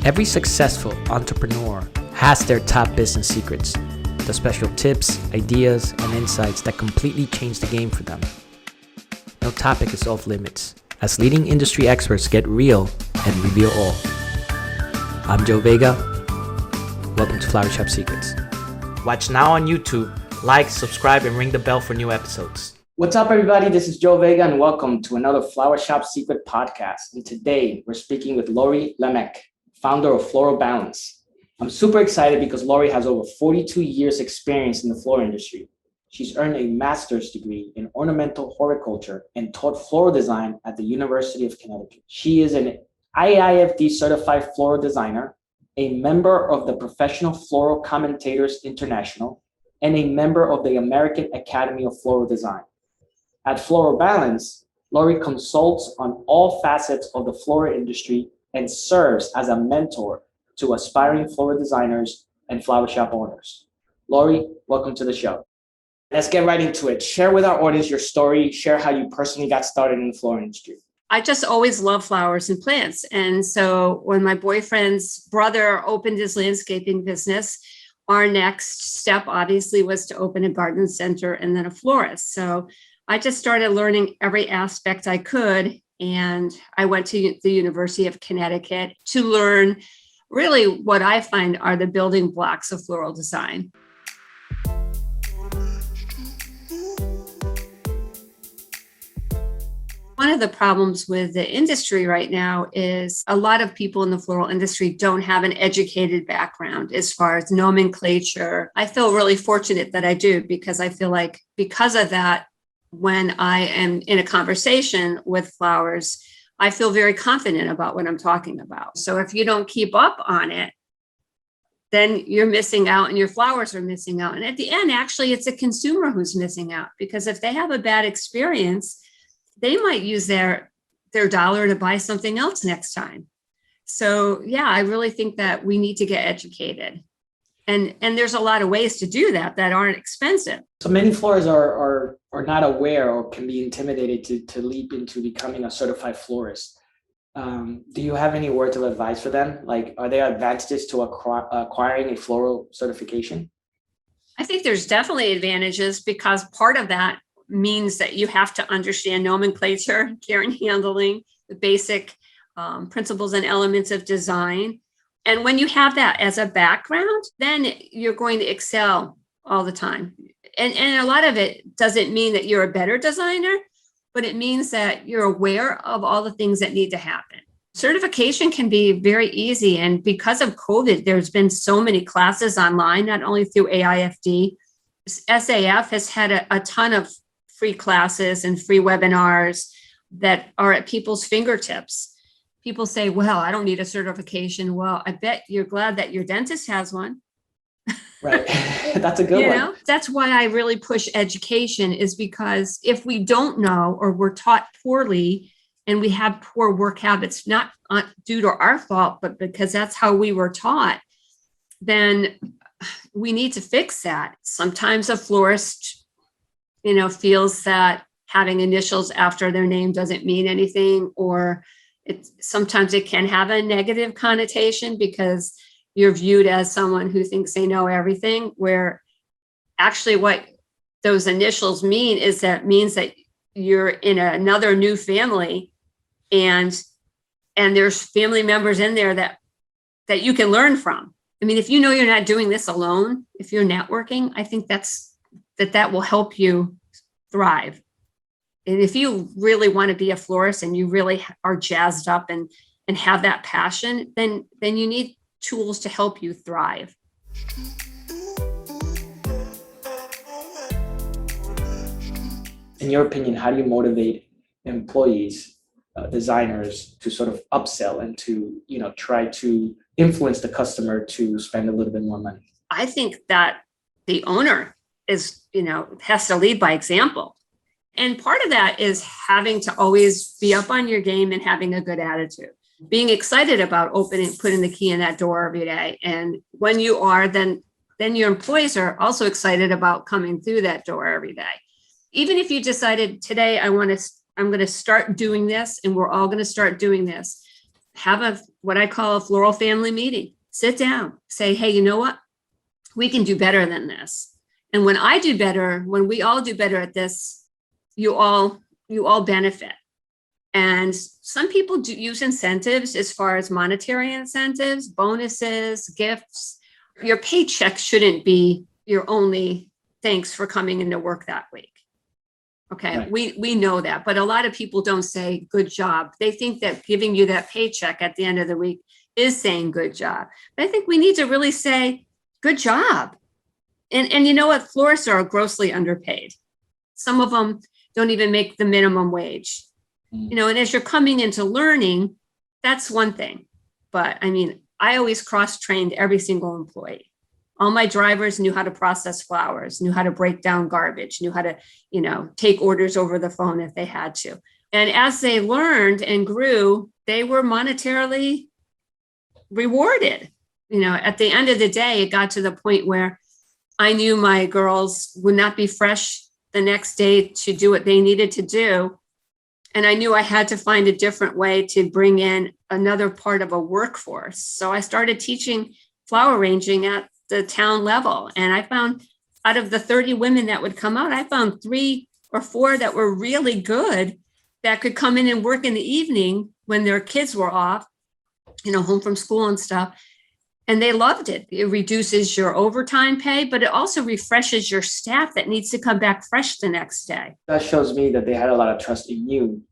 Every successful entrepreneur has their top business secrets, the special tips, ideas, and insights that completely change the game for them. No topic is off limits, as leading industry experts get real and reveal all. I'm Joe Vega. Welcome to Flower Shop Secrets. Watch now on YouTube, like, subscribe, and ring the bell for new episodes. What's up, everybody? This is Joe Vega, and welcome to another Flower Shop Secret podcast. And today, we're speaking with Laurie Lemek, founder of Floral Balance. I'm super excited because Laurie has over 42 years experience in the floral industry. She's earned a master's degree in ornamental horticulture and taught floral design at the University of Connecticut. She is an IIFD certified floral designer, a member of the Professional Floral Commentators International, and a member of the American Academy of Floral Design. At Floral Balance, Laurie consults on all facets of the floral industry and serves as a mentor to aspiring floral designers and flower shop owners. Laurie, welcome to the show. Let's get right into it. Share with our audience your story. Share how you personally got started in the floral industry. I just always loved flowers and plants. And so when my boyfriend's brother opened his landscaping business, our next step obviously was to open a garden center and then a florist. So I just started learning every aspect I could. And I went to the University of Connecticut to learn really what I find are the building blocks of floral design. One of the problems with the industry right now is a lot of people in the floral industry don't have an educated background as far as nomenclature. I feel really fortunate that I do, because I feel like because of that, when I am in a conversation with flowers, I feel very confident about what I'm talking about. So if you don't keep up on it, then you're missing out and your flowers are missing out. And at the end, actually, it's a consumer who's missing out, because if they have a bad experience, they might use their dollar to buy something else next time. So yeah, I really think that we need to get educated. And there's a lot of ways to do that aren't expensive. So many florists are not aware or can be intimidated to leap into becoming a certified florist. Do you have any words of advice for them? Like, are there advantages to acquiring a floral certification? I think there's definitely advantages, because part of that means that you have to understand nomenclature, care and handling, the basic principles and elements of design. And when you have that as a background, then you're going to excel all the time. And a lot of it doesn't mean that you're a better designer, but it means that you're aware of all the things that need to happen. Certification can be very easy. And because of COVID, there's been so many classes online, not only through AIFD. SAF has had a ton of free classes and free webinars that are at people's fingertips. People say, well, I don't need a certification. Well, I bet you're glad that your dentist has one. Right. That's a good one. That's why I really push education, is because if we don't know, or we're taught poorly and we have poor work habits, not due to our fault, but because that's how we were taught, then we need to fix that. Sometimes a florist, feels that having initials after their name doesn't mean anything, or sometimes it can have a negative connotation because you're viewed as someone who thinks they know everything, where actually what those initials mean is that means that you're in another new family, and there's family members in there that you can learn from. I mean, if you know you're not doing this alone, if you're networking, I think that will help you thrive. And if you really want to be a florist and you really are jazzed up and have that passion, then you need tools to help you thrive. In your opinion, how do you motivate employees, designers, to sort of upsell and to, try to influence the customer to spend a little bit more money? I think that the owner has to lead by example. And part of that is having to always be up on your game and having a good attitude, being excited about putting the key in that door every day. And when you are, then your employees are also excited about coming through that door every day. Even if you decided today, I'm going to start doing this, and we're all going to start doing this, have what I call a floral family meeting. Sit down, say, hey, you know what? We can do better than this. And when we all do better at this, you all benefit. And some people do use incentives as far as monetary incentives, bonuses, gifts. Your paycheck shouldn't be your only thanks for coming into work that week. Okay, right. We know that, but a lot of people don't say good job. They think that giving you that paycheck at the end of the week is saying good job. But I think we need to really say good job. And you know what? Florists are grossly underpaid. Some of them don't even make the minimum wage. You know, and as you're coming into learning, that's one thing. But I mean, I always cross-trained every single employee. All my drivers knew how to process flowers, knew how to break down garbage, knew how to, take orders over the phone if they had to. And as they learned and grew, they were monetarily rewarded. At the end of the day, it got to the point where I knew my girls would not be fresh the next day to do what they needed to do. And I knew I had to find a different way to bring in another part of a workforce. So I started teaching flower arranging at the town level. And I found out of the 30 women that would come out, I found 3 or 4 that were really good that could come in and work in the evening when their kids were off, home from school and stuff. And they loved it. It reduces your overtime pay, but it also refreshes your staff that needs to come back fresh the next day. That shows me that they had a lot of trust in you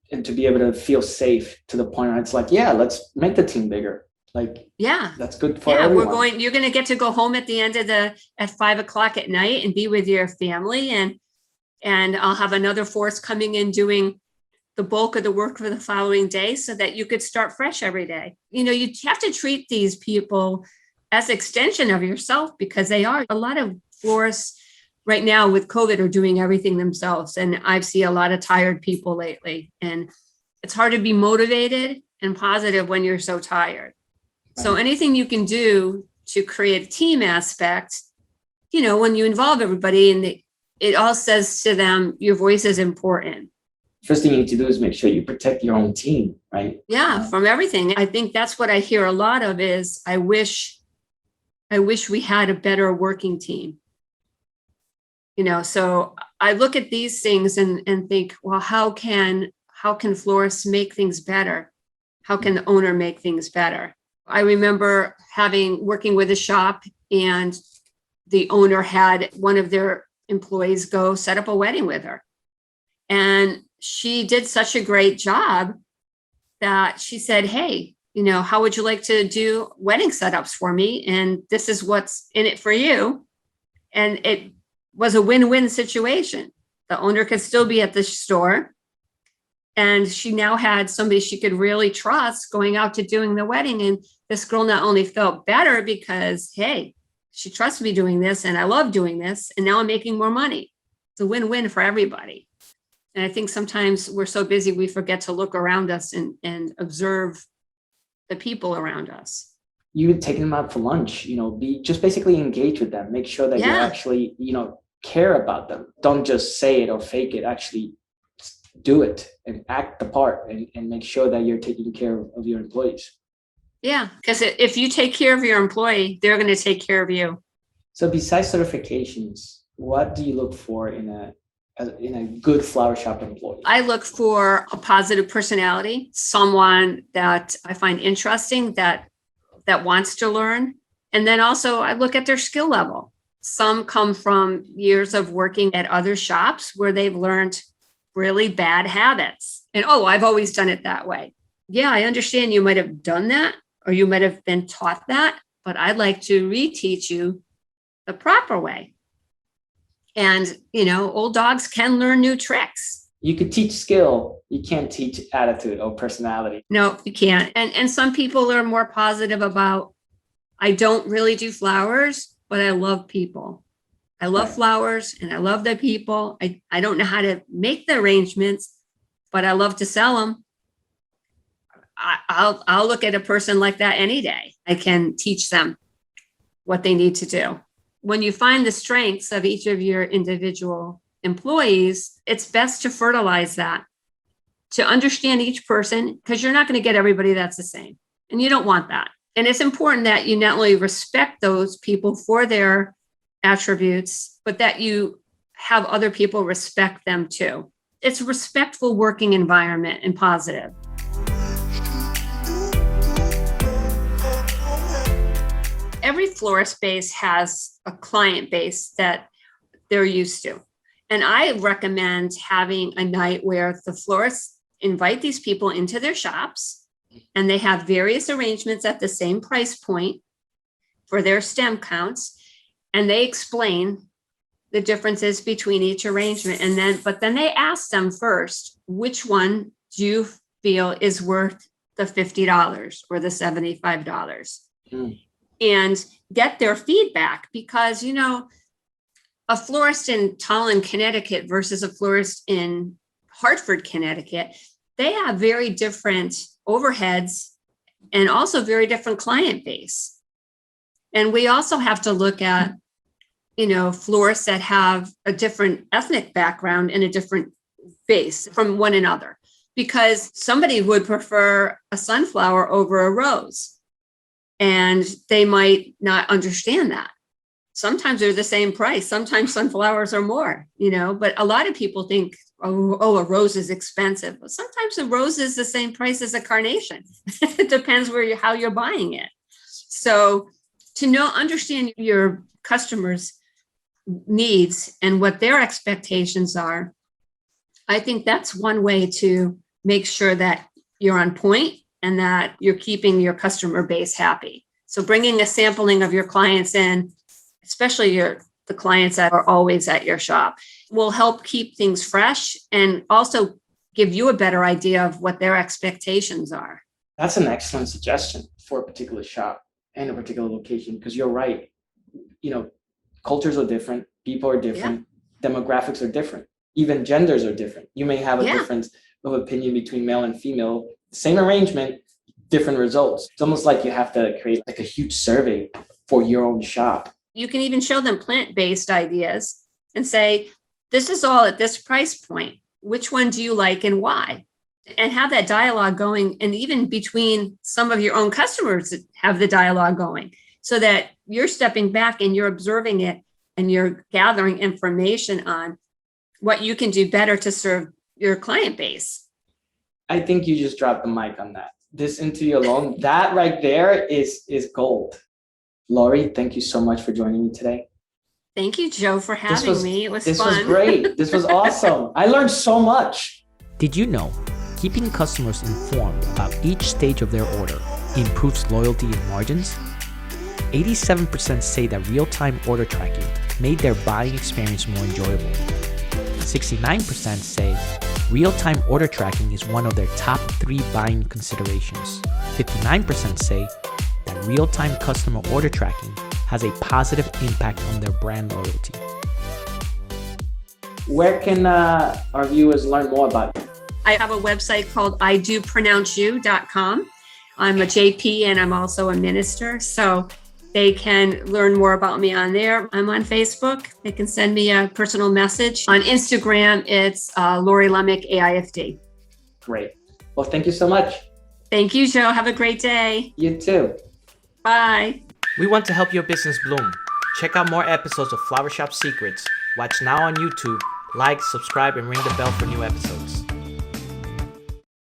and to be able to feel safe to the point where it's like, yeah, let's make the team bigger. Like, yeah, that's good for everyone. You're going to get to go home at the end of at 5:00 at night and be with your family. And I'll have another force coming in doing the bulk of the work for the following day so that you could start fresh every day. You have to treat these people as extension of yourself because they are. A lot of florists right now with COVID are doing everything themselves. And I've seen a lot of tired people lately. And it's hard to be motivated and positive when you're so tired. Right. So anything you can do to create a team aspect, when you involve everybody and it all says to them, your voice is important. First thing you need to do is make sure you protect your own team, right? Yeah, from everything. I think that's what I hear a lot of is I wish we had a better working team. So I look at these things and think, well, how can florists make things better? How can the owner make things better? I remember working with a shop and the owner had one of their employees go set up a wedding with her. And she did such a great job that she said, hey, how would you like to do wedding setups for me? And this is what's in it for you. And it was a win-win situation. The owner could still be at the store. And she now had somebody she could really trust going out to doing the wedding. And this girl not only felt better because, hey, she trusts me doing this and I love doing this. And now I'm making more money. It's a win-win for everybody. And I think sometimes we're so busy, we forget to look around us and observe the people around us. You taking them out for lunch, just basically engage with them. Make sure that you actually, care about them. Don't just say it or fake it. Actually do it and act the part and make sure that you're taking care of your employees. Yeah, because if you take care of your employee, they're going to take care of you. So besides certifications, what do you look for in a good flower shop employee? I look for a positive personality, someone that I find interesting, that wants to learn. And then also I look at their skill level. Some come from years of working at other shops where they've learned really bad habits. And, I've always done it that way. Yeah, I understand you might have done that or you might have been taught that, but I'd like to reteach you the proper way. And, old dogs can learn new tricks. You could teach skill. You can't teach attitude or personality. No, you can't. And some people are more positive about, I don't really do flowers, but I love people. I love flowers and I love the people. I don't know how to make the arrangements, but I love to sell them. I'll look at a person like that any day. I can teach them what they need to do. When you find the strengths of each of your individual employees, it's best to fertilize that. to understand each person, because you're not going to get everybody that's the same. And you don't want that. And it's important that you not only respect those people for their attributes, but that you have other people respect them too. It's a respectful working environment and positive. Every florist base has a client base that they're used to. And I recommend having a night where the florists invite these people into their shops and they have various arrangements at the same price point for their stem counts. And they explain the differences between each arrangement. But then they ask them first, which one do you feel is worth the $50 or the $75? And get their feedback, because, a florist in Tallinn, Connecticut versus a florist in Hartford, Connecticut, they have very different overheads and also very different client base. And we also have to look at, florists that have a different ethnic background and a different base from one another, because somebody would prefer a sunflower over a rose, and they might not understand that. Sometimes they're the same price. Sometimes sunflowers are more, but a lot of people think, oh, a rose is expensive. But sometimes a rose is the same price as a carnation. It depends how you're buying it. So to understand your customers' needs and what their expectations are, I think that's one way to make sure that you're on point and that you're keeping your customer base happy. So bringing a sampling of your clients in, especially the clients that are always at your shop, will help keep things fresh and also give you a better idea of what their expectations are. That's an excellent suggestion for a particular shop and a particular location, because you're right. Cultures are different, people are different, demographics are different, even genders are different. You may have a difference of opinion between male and female, same arrangement, different results. It's almost like you have to create like a huge survey for your own shop. You can even show them plant-based ideas and say, this is all at this price point. Which one do you like and why? And have that dialogue going. And even between some of your own customers, have the dialogue going, so that you're stepping back and you're observing it and you're gathering information on what you can do better to serve your client base. I think you just dropped the mic on that. This interview alone, that right there is gold. Laurie, thank you so much for joining me today. Thank you, Joe, for having me. It was fun. This was great. This was awesome. I learned so much. Did you know keeping customers informed about each stage of their order improves loyalty and margins? 87% say that real-time order tracking made their buying experience more enjoyable. 69% say real-time order tracking is one of their top 3 buying considerations. 59% say that real-time customer order tracking has a positive impact on their brand loyalty. Where can our viewers learn more about you? I have a website called idopronounceyou.com. I'm a JP and I'm also a minister, so they can learn more about me on there. I'm on Facebook. They can send me a personal message. On Instagram, it's Laurie Lemek, AIFD. Great. Well, thank you so much. Thank you, Joe. Have a great day. You too. Bye. We want to help your business bloom. Check out more episodes of Flower Shop Secrets. Watch now on YouTube. Like, subscribe, and ring the bell for new episodes.